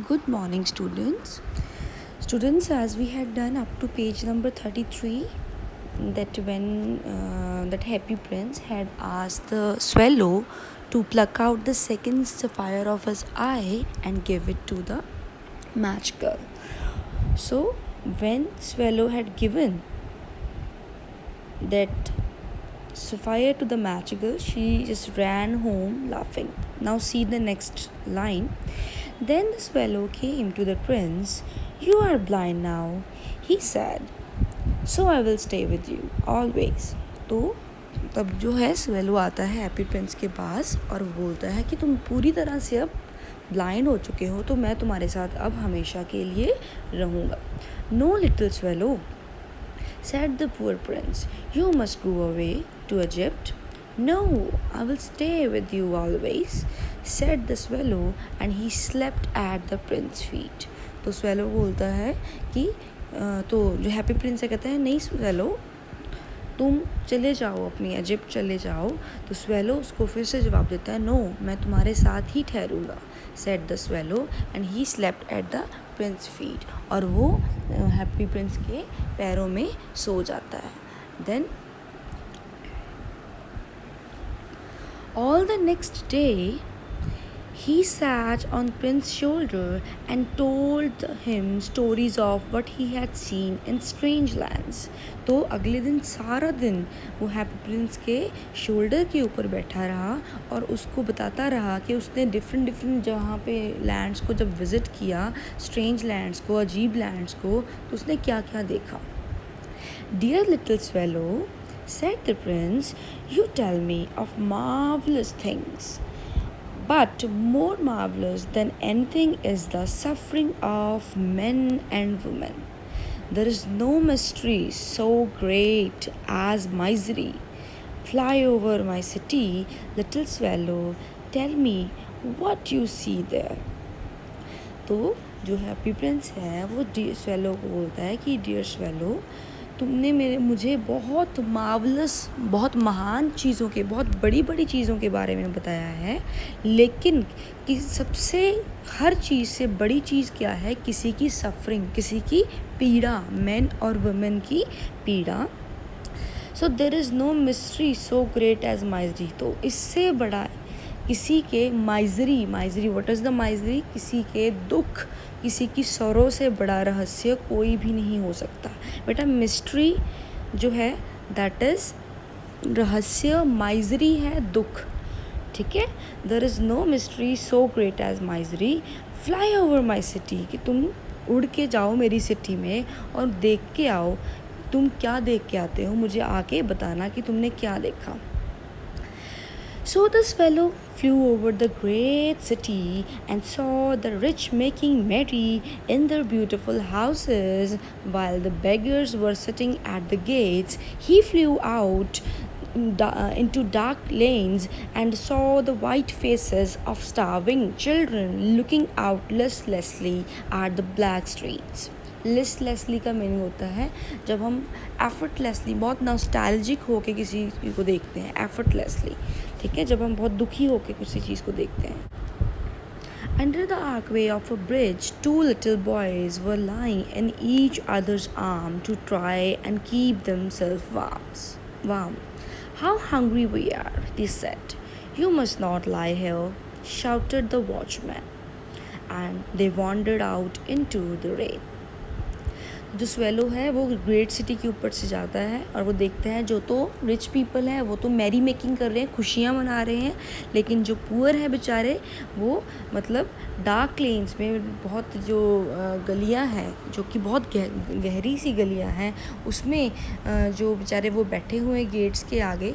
Good morning, students. Students, as we had done up to page number 33, that when that Happy Prince had asked the swallow to pluck out the second sapphire of his eye and give it to the match girl. So, when swallow had given that sapphire to the match girl, she just ran home laughing. Now, see the next line. Then the swallow came to the prince. You are blind now, he said. So I will stay with you always. तो तब जो है swallow आता है happy Prince के पास और बोलता है कि तुम पूरी तरह से अब ब्लाइंड हो चुके हो, तो मैं तुम्हारे साथ अब हमेशा के लिए रहूँगा. Know little swallow, said the poor prince, you must go away to Egypt. No, I will stay with you always, said the swallow, and he slept at the prince's feet. तो swallow बोलता है कि तो जो happy Prince है कहता है नहीं swallow, तुम चले जाओ, अपनी इजिप्ट चले जाओ. तो स्वेलो उसको फिर से जवाब देता है नो, मैं तुम्हारे साथ ही ठहरूंगा, said the swallow, and he slept at the prince feet. और वो हैप्पी प्रिंस के पैरों में सो जाता है. Then all the next day he sat on Prince's shoulder and told him stories of what he had seen in strange lands. तो अगले दिन सारा दिन वो हैप्पी प्रिंस के शोल्डर के ऊपर बैठा रहा और उसको बताता रहा कि उसने डिफरेंट जहाँ पे लैंड्स को जब विज़िट किया, स्ट्रेंज लैंड्स को, अजीब लैंड्स को, तो उसने क्या क्या देखा. Dear little swallow, said the prince, you tell me of marvelous things. But more marvelous than anything is the suffering of men and women. There is no mystery so great as misery. Fly over my city, little swallow, tell me what you see there. तो जो happy Prince है वो swallow को बोलता है कि dear swallow, तुमने मुझे बहुत मार्वलस, बहुत महान चीज़ों के, बहुत बड़ी बड़ी चीज़ों के बारे में बताया है, लेकिन कि सबसे हर चीज़ से बड़ी चीज़ क्या है, किसी की सफरिंग, किसी की पीड़ा, मेन और वुमेन की पीड़ा. So there is no mystery so great as misery. तो इससे बड़ा किसी के misery what is the misery, किसी के दुख, किसी की सौरों से बड़ा रहस्य कोई भी नहीं हो सकता. बेटा मिस्ट्री जो है दैट इज़ रहस्य, माइजरी है दुख. ठीक है. There is no mystery so great as misery. Fly over my city, कि तुम उड़ के जाओ मेरी सिटी में और देख के आओ. तुम क्या देख के आते हो, मुझे आके बताना कि तुमने क्या देखा. So the swallow flew over the great city and saw the rich making merry in their beautiful houses, while the beggars were sitting at the gates. He flew out into dark lanes and saw the white faces of starving children looking out listlessly at the black streets. लिस्टलेसली का meaning होता है जब हम effortlessly, बहुत nostalgic होके किसी चीज़ को देखते हैं, एफर्टलेसली. ठीक है. जब हम बहुत दुखी होके किसी चीज़ को देखते हैं. Under the archway of a bridge, two little boys were lying in each other's arm to try and keep themselves warm. How hungry we are, they said. You must not lie here, shouted the watchman. And they wandered out into the rain. जो swallow है वो great city के ऊपर से जाता है और वो देखते हैं जो तो रिच पीपल है वो तो मैरी मेकिंग कर रहे हैं, खुशियाँ मना रहे हैं, लेकिन जो पुअर है बेचारे वो मतलब डार्क लेन्स में, बहुत जो गलियाँ हैं जो कि बहुत गहरी सी गलियाँ हैं, उसमें जो बेचारे वो बैठे हुए हैं गेट्स के आगे,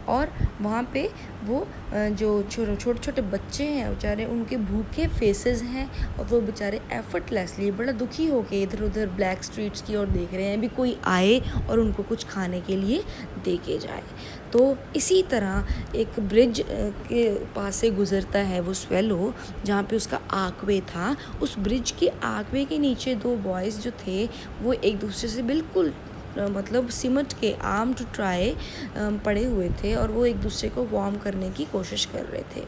और वहाँ पे वो जो छोटे छोटे बच्चे हैं बेचारे, उनके भूखे फेसेस हैं और वो बेचारे एफर्टलेसली बड़ा दुखी होके इधर उधर ब्लैक स्ट्रीट्स की ओर देख रहे हैं, भी कोई आए और उनको कुछ खाने के लिए दे के जाए. तो इसी तरह एक ब्रिज के पास से गुज़रता है वो स्वेलो, जहाँ पे उसका आकवे था. उस ब्रिज के आकवे के नीचे दो बॉयज़ जो थे वो एक दूसरे से बिल्कुल मतलब सिमट के आर्म टू ट्राई पड़े हुए थे और वो एक दूसरे को वार्म करने की कोशिश कर रहे थे.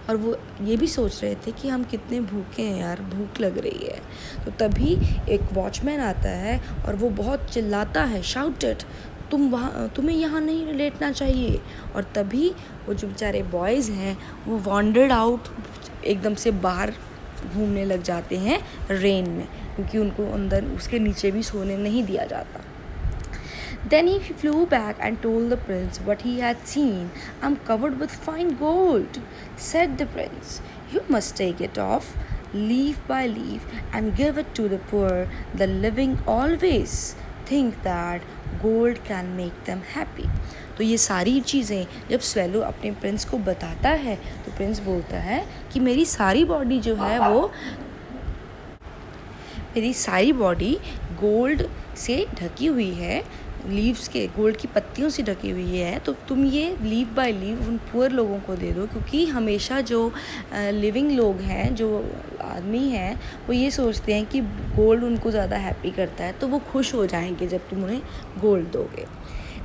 और वो ये भी सोच रहे थे कि हम कितने भूखे हैं यार, भूख लग रही है। तो तभी एक वॉचमैन आता है और वो बहुत चिल्लाता है, शाउटेड, तुम्हें यहाँ नहीं लेटना चाहिए। और तभी वो जो बेचारे बॉयज़ हैं वो वॉन्डर्ड आउट, एकदम से बाहर घूमने लग जाते हैं रेन में, क्योंकि उनको अंदर उसके नीचे भी सोने नहीं दिया जाता। Then he flew back and told the prince what he had seen. I'm covered with fine gold, said the prince. You must take it off, leaf by leaf, and give it to the poor. The living always think that gold can make them happy. तो ये सारी चीज़ें जब swallow अपने Prince को बताता है तो प्रिंस बोलता है कि मेरी सारी बॉडी गोल्ड से ढकी हुई है, लीव्स के, गोल्ड की पत्तियों से ढकी हुई है, तो तुम ये लीव बाय लीव उन पुअर लोगों को दे दो, क्योंकि हमेशा जो लिविंग लोग हैं, जो आदमी हैं, वो ये सोचते हैं कि गोल्ड उनको ज़्यादा हैप्पी करता है, तो वो खुश हो जाएंगे जब तुम उन्हें गोल्ड दोगे।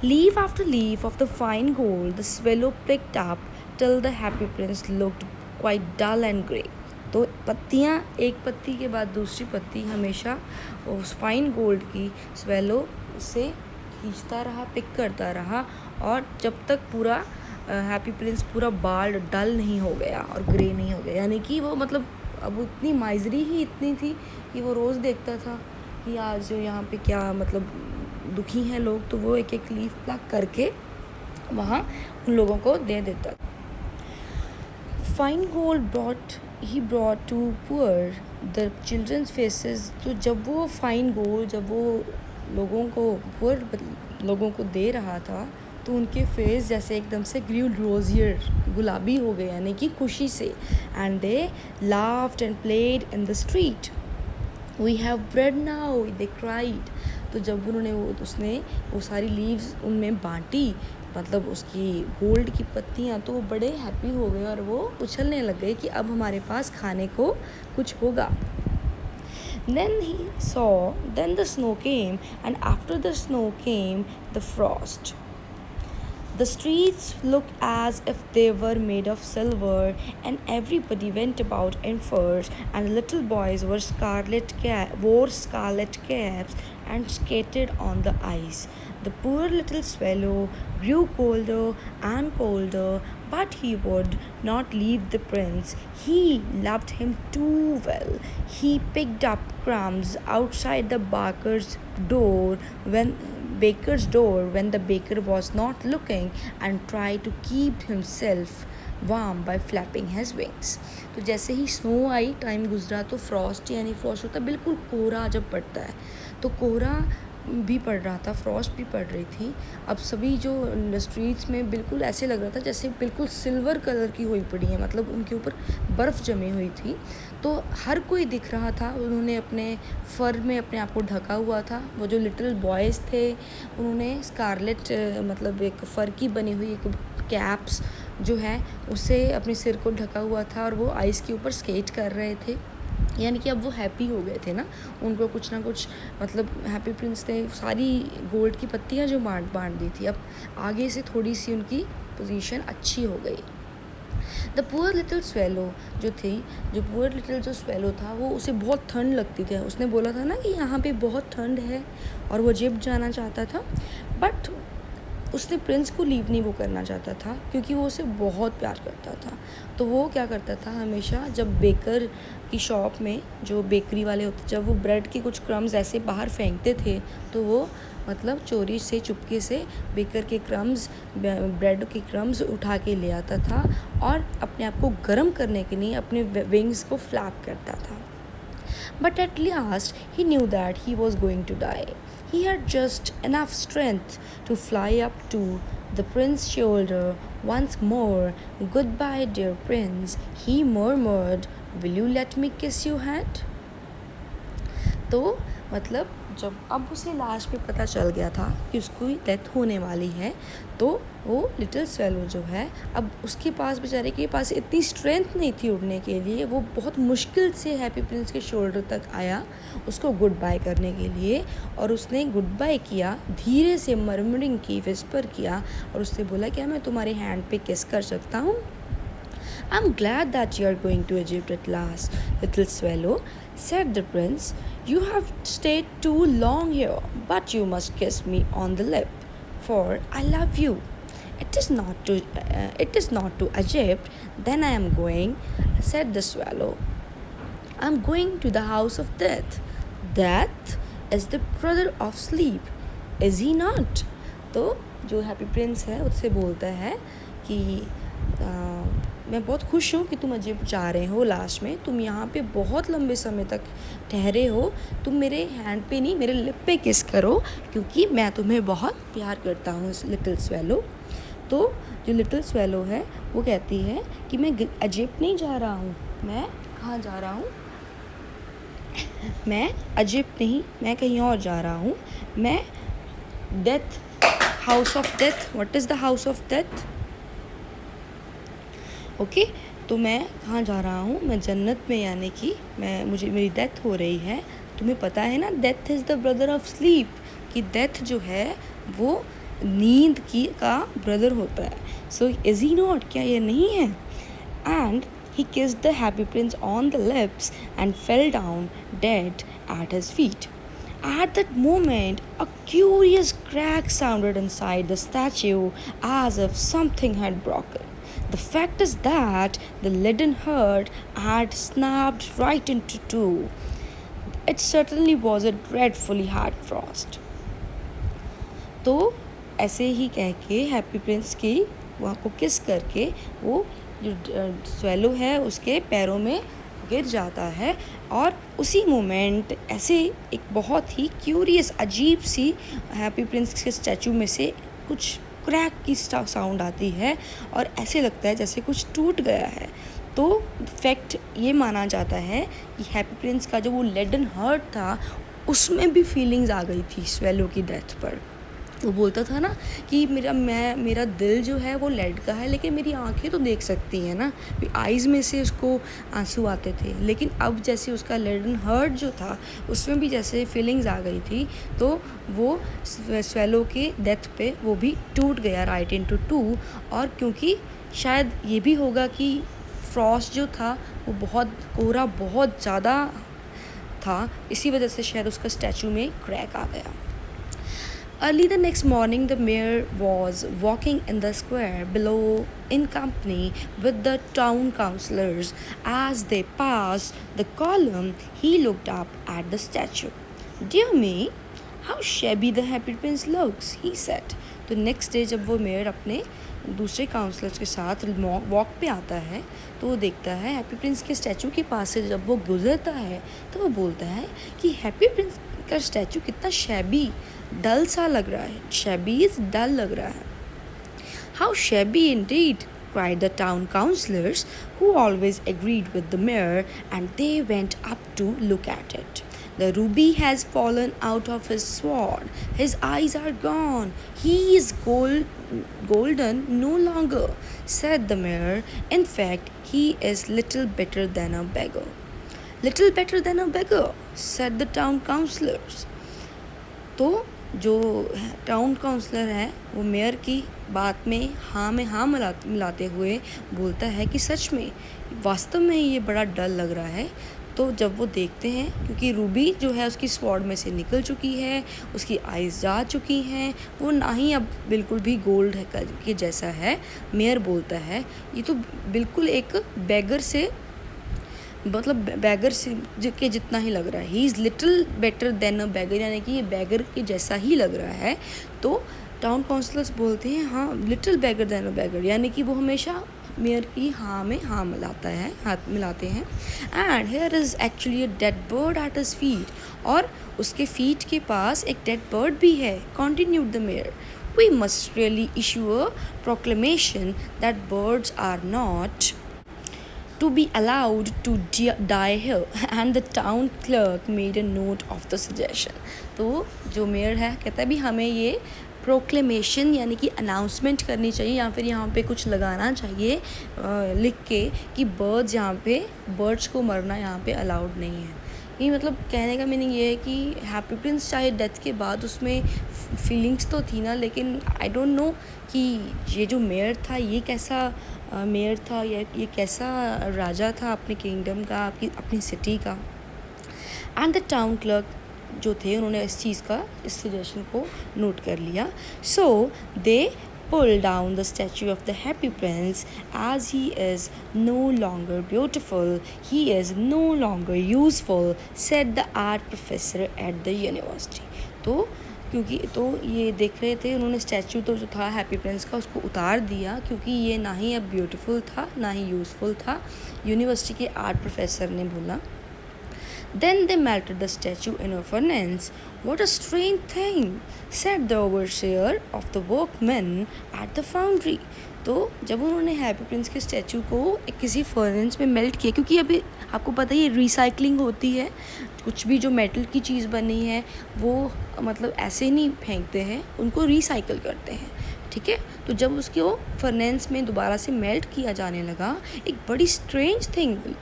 Leaf after leaf of the fine gold the swallow picked up till the happy prince looked quite dull and grey. तो पत्तियाँ एक पत्ती के बाद दूसरी पत्ती हमेशा उस फाइन गोल्ड की स्वेलो से खींचता रहा, पिक करता रहा, और जब तक पूरा हैप्पी प्रिंस पूरा बाल डल नहीं हो गया और ग्रे नहीं हो गया। यानी कि वो मतलब अब उतनी माइजरी ही इतनी थी कि वो रोज़ देखता था कि आज जो यहाँ पे क्या मतलब दुखी हैं लोग, तो वो एक एक लीफ प्लक करके वहाँ उन लोगों को दे देता। Fine gold he brought to poor the children's faces. तो जब वो फाइन गोल्ड जब वो लोगों को पुअर लोगों को दे रहा था तो उनके फेस जैसे एकदम से ग्रीव रोजियर, गुलाबी हो गए, यानी कि खुशी से। And they laughed and played in the street. We have bread now, they cried. तो जब उसने वो सारी लीव्स उनमें बांटी, मतलब उसकी गोल्ड की पत्तियाँ, तो वो बड़े हैप्पी हो गए और वो उछलने लग गए कि अब हमारे पास खाने को कुछ होगा। Then the snow came, and after the snow came the frost. The streets looked as if they were made of silver, and everybody went about in furs, and little boys wore scarlet caps and skated on the ice. The poor little swallow grew colder and colder, but he would not leave the prince. He loved him too well. He picked up crumbs outside the baker's door when the baker was not looking, and tried to keep himself warm by flapping his wings. तो जैसे ही snow आई, time गुजरा, तो Frost होता है बिल्कुल कोहरा जब पड़ता है, तो कोहरा भी पड़ रहा था, फ्रॉस्ट भी पड़ रही थी। अब सभी जो स्ट्रीट्स में बिल्कुल ऐसे लग रहा था जैसे बिल्कुल सिल्वर कलर की हुई पड़ी है, मतलब उनके ऊपर बर्फ़ जमी हुई थी। तो हर कोई दिख रहा था, उन्होंने अपने फर में अपने आप को ढका हुआ था। वो जो लिटिल बॉयज़ थे उन्होंने स्कारलेट मतलब एक फ़र की बनी हुई एक कैप्स जो है उससे अपने सिर को ढका हुआ था, और वो आइस के ऊपर स्केट कर रहे थे। यानी कि अब वो हैप्पी हो गए थे ना, उनको कुछ ना कुछ मतलब हैप्पी प्रिंस ने सारी गोल्ड की पत्तियाँ जो बांट दी थी, अब आगे से थोड़ी सी उनकी पोजीशन अच्छी हो गई। द पुअर लिटिल स्वेलो जो स्वेलो था, वो उसे बहुत ठंड लगती थी। उसने बोला था ना कि यहाँ पे बहुत ठंड है, और वो जिप जाना चाहता था, बट उसने प्रिंस को लीव नहीं वो करना चाहता था, क्योंकि वो उसे बहुत प्यार करता था। तो वो क्या करता था, हमेशा जब बेकर की शॉप में जो बेकरी वाले होते, जब वो ब्रेड के कुछ क्रम्स ऐसे बाहर फेंकते थे, तो वो मतलब चोरी से चुपके से बेकर के क्रम्स, ब्रेड के क्रम्स उठा के ले आता था, और अपने आप को गर्म करने के लिए अपने विंग्स को फ्लैप करता था। But at last he knew that he was going to die. He had just enough strength to fly up to the prince's shoulder once more. Goodbye, dear prince, he murmured. Will you let me kiss your hand? तो मतलब जब अब उसे last में पता चल गया था कि उसको डेथ होने वाली है, तो वो लिटिल स्वेलो जो है, अब उसके पास बेचारे के पास इतनी स्ट्रेंथ नहीं थी उड़ने के लिए। वो बहुत मुश्किल से हैप्पी प्रिंस के शोल्डर तक आया उसको गुड बाय करने के लिए, और उसने गुड बाय किया, धीरे से मर्मरिंग की, विस्पर किया, और उससे बोला क्या मैं तुम्हारे हैंड पे किस कर सकता हूँ। I'm glad that you are going to Egypt at last, little swallow, said the prince. You have stayed too long here, but you must kiss me on the lip, for I love you. It is not to Egypt, then I am going, said the swallow. I'm going to the house of death. Death is the brother of sleep, is he not? तो जो happy Prince है उससे बोलता है कि मैं बहुत खुश हूँ कि तुम इजिप्ट जा रहे हो लास्ट में, तुम यहाँ पे बहुत लंबे समय तक ठहरे हो, तुम मेरे हैंड पे नहीं मेरे लिप पे किस करो, क्योंकि मैं तुम्हें बहुत प्यार करता हूँ लिटिल स्वेलो। तो जो लिटिल स्वेलो है वो कहती है कि मैं इजिप्ट नहीं जा रहा हूँ, मैं कहाँ जा रहा हूँ, मैं इजिप्ट नहीं, मैं कहीं और जा रहा हूँ, मैं death, house of death. What is the house of death? Okay, तो मैं कहाँ जा रहा हूँ, मैं जन्नत में, यानी कि मेरी डेथ हो रही है। तुम्हें पता है ना, death is the brother of sleep, कि डेथ जो है वो नींद का ब्रदर होता है। सो इज़ ही नॉट, क्या ये नहीं है? And he kissed the happy prince on the lips and fell down dead at his feet. At that moment, a curious crack sounded inside the statue as if something had broken. The fact is that the leaden heart had snapped right into two. It certainly was a dreadfully hard frost. तो ऐसे ही कह के happy Prince की वहाँ को किस करके वो जो स्वेलो है उसके पैरों में गिर जाता है, और उसी मोमेंट ऐसे एक बहुत ही क्यूरियस अजीब सी हैप्पी प्रिंस के स्टैचू में से कुछ क्रैक की साउंड आती है, और ऐसे लगता है जैसे कुछ टूट गया है। तो फैक्ट ये माना जाता है कि हैप्पी प्रिंस का जो वो लेडन हर्ट था उसमें भी फीलिंग्स आ गई थी स्वेलो की डेथ पर। वो बोलता था ना कि मेरा दिल जो है वो लेड का है, लेकिन मेरी आंखें तो देख सकती हैं ना, आइज़ में से उसको आंसू आते थे, लेकिन अब जैसे उसका लेडन हर्ट जो था उसमें भी जैसे फीलिंग्स आ गई थी, तो वो स्वेलो के डेथ पे वो भी टूट गया राइट इनटू टू। और क्योंकि शायद ये भी होगा कि फ्रॉस्ट जो था वो बहुत कोहरा बहुत ज़्यादा था, इसी वजह से शायद उसका स्टैचू में क्रैक आ गया। Early the next morning, the mayor was walking in the square below in company with the town councillors. As they passed the column, he looked up at the statue. "Dear me, how shabby the happy prince looks," he said. तो next day जब वो mayor अपने दूसरे counsellors के साथ walk पे आता है तो वो देखता है हैप्पी प्रिंस के स्टैचू के पास से जब वो गुजरता है तो वो बोलता है कि हैप्पी प्रिंस का स्टैचू कितना शैबी डल सा लग रहा है, शैबी इज डल लग रहा है। How shabby Indeed, cried the town councillors, who always agreed with the mayor, and they went up to look at it. The ruby has fallen out of his sword. His eyes are gone. He is golden no longer, said the mayor. In fact, he is little better than a beggar. Little better than a beggar, said the town councillors. तो जो town counsellor है वो mayor की बात में हाँ मिलाते हुए बोलता है कि सच में वास्तव में ये बड़ा डर लग रहा है। तो जब वो देखते हैं, क्योंकि रूबी जो है उसकी स्वॉर्ड में से निकल चुकी है, उसकी आइज़ जा चुकी हैं, वो ना ही अब बिल्कुल भी गोल्ड के जैसा है। मेयर बोलता है ये तो बिल्कुल एक बैगर से मतलब बैगर से के जितना ही लग रहा है। He is little better than a beggar, यानी कि ये बैगर के जैसा ही लग रहा है। तो टाउन काउंसलर्स बोलते हैं हाँ little beggar than a beggar, यानी कि वो हमेशा मेयर की हाँ में हाँ हाथ मिलाते हैं। And here is actually a dead bird at his feet, और उसके फीट के पास एक डेड बर्ड भी है। Continued the mayor, we must really issue a proclamation that birds are not to be allowed to die here, and the town clerk made a note of the suggestion. तो जो mayor है कहता है भी हमें ये प्रोक्लेमेशन यानी कि अनाउंसमेंट करनी चाहिए, या फिर यहाँ पे कुछ लगाना चाहिए लिख के कि बर्ड्स को मरना यहाँ पे अलाउड नहीं है। ये मतलब कहने का मीनिंग ये है कि हैप्पी प्रिंस चाहे डेथ के बाद उसमें फीलिंग्स तो थी ना, लेकिन आई डोंट नो कि ये जो मेयर था ये कैसा मेयर था, या ये कैसा राजा था अपने किंगडम का, अपनी सिटी का। एंड द टाउन क्लर्क जो थे उन्होंने इस चीज़ का, इस सजेशन को नोट कर लिया। सो दे pull down the statue of the happy prince, as he is no longer beautiful, he is no longer useful, said the art professor at the university. तो क्योंकि तो ये देख रहे थे उन्होंने स्टैचू तो जो था हैप्पी प्रिंस का उसको उतार दिया, क्योंकि ये ना ही अब ब्यूटीफुल था ना ही यूज़फुल था। यूनिवर्सिटी के आर्ट प्रोफेसर ने बोला। Then they melted the statue in a furnace. What a strange thing, said the overseer of the workmen at the foundry. तो जब उन्होंने हैप्पी प्रिंस के स्टैचू को किसी फर्नेस में मेल्ट किया, क्योंकि अभी आपको पता ही रिसाइकलिंग होती है, कुछ भी जो मेटल की चीज़ बनी है वो मतलब ऐसे नहीं फेंकते हैं, उनको रिसाइकल करते हैं, ठीक है। तो जब उसको फर्नेस में दोबारा से मेल्ट किया जाने लगा, एक बड़ी स्ट्रेंज थिंग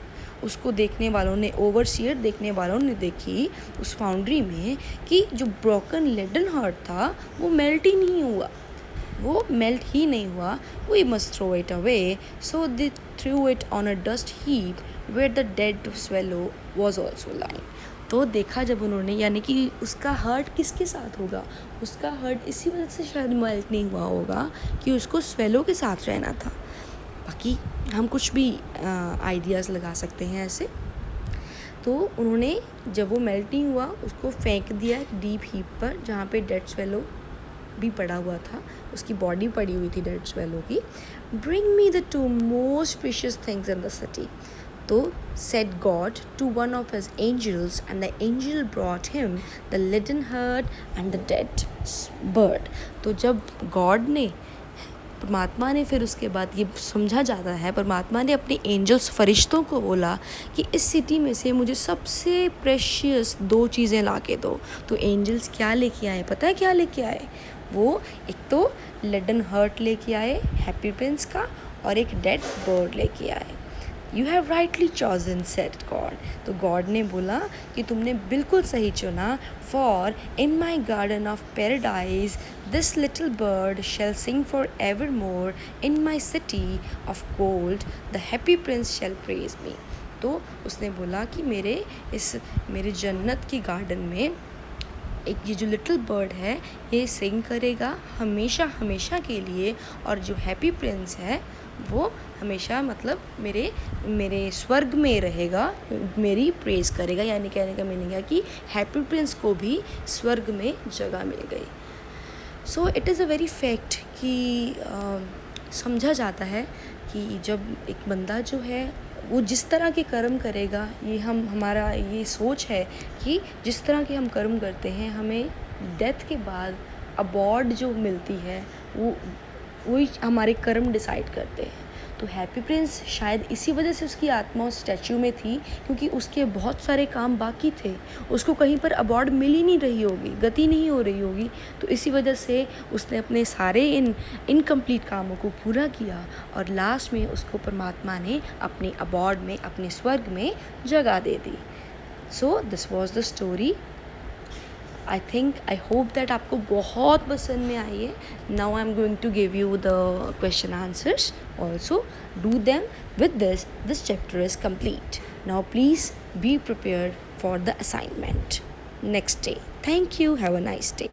उसको देखने वालों ने, ओवरसीयर देखने वालों ने देखी उस फाउंड्री में, कि जो ब्रोकन लेडन हार्ट था वो मेल्ट ही नहीं हुआ, we must throw it away. So they threw it on a dust heap where the dead swallow was also lying. तो देखा जब उन्होंने, यानी कि उसका हार्ट किसके साथ होगा, उसका हार्ट इसी वजह से शायद मेल्ट नहीं हुआ होगा कि उसको स्वेलो के साथ रहना था। बाकी हम कुछ भी आइडियाज़ लगा सकते हैं ऐसे। तो उन्होंने जब वो मेल्ट नहीं हुआ उसको फेंक दिया एक डीप हीप पर, जहाँ पे डेड स्वेलो भी पड़ा हुआ था, उसकी बॉडी पड़ी हुई थी डेड स्वेलो की। Bring me the two most precious things in the city, तो said God to one of his angels, and the angel brought him the leaden heart and the dead bird. तो जब God ने, परमात्मा ने, फिर उसके बाद ये समझा जाता है परमात्मा ने अपने एंजल्स फरिश्तों को बोला कि इस सिटी में से मुझे सबसे प्रेशियस 2 चीज़ें ला के दो। तो एंजल्स क्या लेके आए, पता है क्या लेके आए? वो एक तो लेडन हर्ट लेके आए हैप्पी प्रिंस का, और एक डेड बर्ड लेके आए। You have rightly chosen, said God. तो गॉड ने बोला कि तुमने बिल्कुल सही चुना। For in my garden of paradise this little bird shall sing for evermore, in my city of gold the happy prince shall praise me. तो उसने बोला कि मेरे जन्नत की गार्डन में एक ये जो लिटिल बर्ड है ये सिंग करेगा हमेशा हमेशा के लिए, और जो हैप्पी प्रिंस है वो हमेशा मतलब मेरे स्वर्ग में रहेगा, मेरी प्रेज़ करेगा। यानी कहने का मीनिंग है कि हैप्पी प्रिंस को भी स्वर्ग में जगह मिल गई। So it is a very fact कि समझा जाता है कि जब एक बंदा जो है वो जिस तरह के कर्म करेगा, ये हमारा ये सोच है कि जिस तरह के हम कर्म करते हैं हमें डेथ के बाद अवार्ड जो मिलती है वही हमारे कर्म डिसाइड करते हैं। तो हैप्पी प्रिंस शायद इसी वजह से उसकी आत्मा उस स्टैचू में थी, क्योंकि उसके बहुत सारे काम बाकी थे, उसको कहीं पर अवार्ड मिल ही नहीं रही होगी, गति नहीं हो रही होगी। तो इसी वजह से उसने अपने सारे इनकम्प्लीट कामों को पूरा किया, और लास्ट में उसको परमात्मा ने अपने अवार्ड में, अपने स्वर्ग में जगह दे दी। So this was the story. I hope that आपको बहुत पसंद में आई है। Now I am going to give you the question answers also, do them with this chapter is complete. Now please be prepared for the assignment next day. Thank you. Have a nice day.